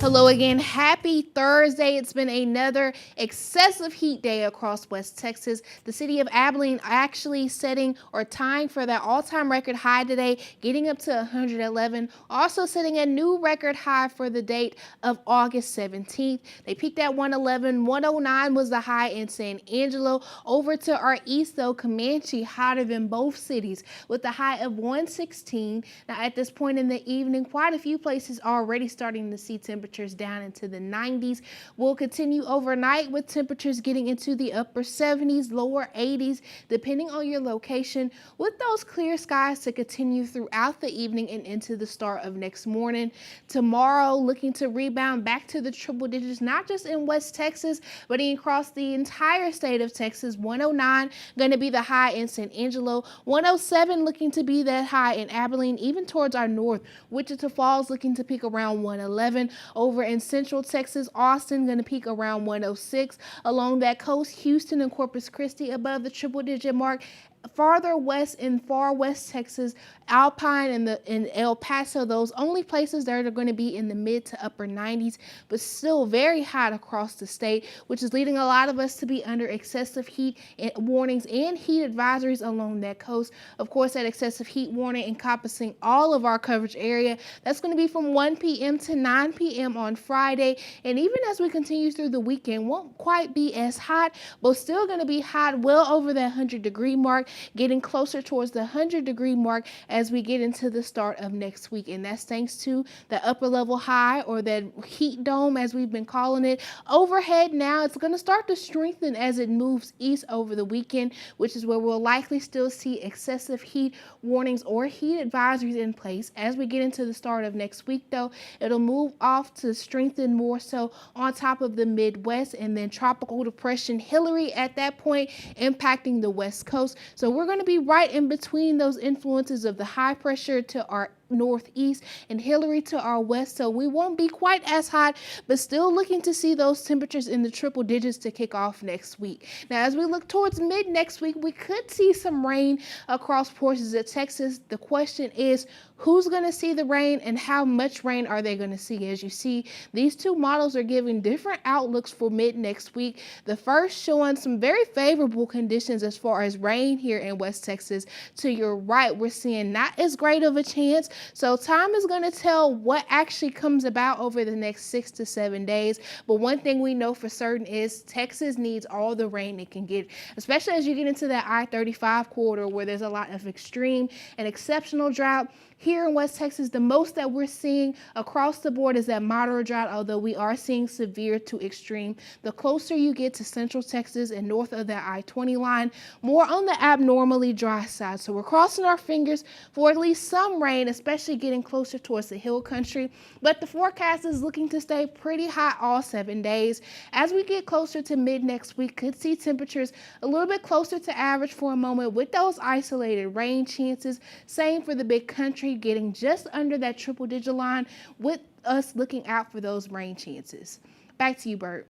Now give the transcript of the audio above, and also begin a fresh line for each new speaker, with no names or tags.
Hello again. Happy Thursday. It's been another excessive heat day across West Texas. The city of Abilene actually setting or tying for that all-time record high today, getting up to 111. Also setting a new record high for the date of August 17th. They peaked at 111. 109 was the high in San Angelo. Over to our east, though, Comanche hotter than both cities with a high of 116. Now, at this point in the evening, quite a few places are already starting to see temperatures down into the 90s. We'll continue overnight with temperatures getting into the upper 70s, lower 80s, depending on your location, with those clear skies to continue throughout the evening and into the start of next morning. Tomorrow, looking to rebound back to the triple digits, not just in West Texas, but across the entire state of Texas. 109 going to be the high in San Angelo. 107 looking to be that high in Abilene, even towards our north. Wichita Falls looking to peak around 111. Over in Central Texas, Austin going to peak around 106. Along that coast, Houston and Corpus Christi above the triple digit mark. Farther west in far west Texas, Alpine and El Paso, those only places that are going to be in the mid to upper 90s, but still very hot across the state, which is leading a lot of us to be under excessive heat warnings and heat advisories along that coast. Of course, that excessive heat warning encompassing all of our coverage area. That's going to be from 1 p.m. to 9 p.m. on Friday. And even as we continue through the weekend, won't quite be as hot, but still going to be hot well over that 100-degree mark, getting closer towards the 100-degree mark as we get into the start of next week. And that's thanks to the upper level high, or that heat dome as we've been calling it, overhead. Now it's going to start to strengthen as it moves east over the weekend, which is where we'll likely still see excessive heat warnings or heat advisories in place. As we get into the start of next week, though, it'll move off to strengthen more so on top of the Midwest, and then tropical depression Hillary at that point impacting the West Coast. So we're going to be right in between those influences of the high pressure to our northeast and Hillary to our west, so we won't be quite as hot, but still looking to see those temperatures in the triple digits to kick off next week. Now, as we look towards mid next week, we could see some rain across portions of Texas. The question is, who's going to see the rain and how much rain are they going to see? As you see, these two models are giving different outlooks for mid next week. The first showing some very favorable conditions as far as rain here in West Texas. To your right, we're seeing not as great of a chance. So time is going to tell what actually comes about over the next 6 to 7 days. But one thing we know for certain is Texas needs all the rain it can get, especially as you get into that I-35 corridor where there's a lot of extreme and exceptional drought. Here in West Texas, the most that we're seeing across the board is that moderate drought, although we are seeing severe to extreme. The closer you get to Central Texas and north of that I-20 line, more on the abnormally dry side. So we're crossing our fingers for at least some rain, especially getting closer towards the hill country. But the forecast is looking to stay pretty hot all 7 days. As we get closer to mid next week, could see temperatures a little bit closer to average for a moment with those isolated rain chances. Same for the big country, getting just under that triple digit line with us looking out for those rain chances. Back to you, Bert.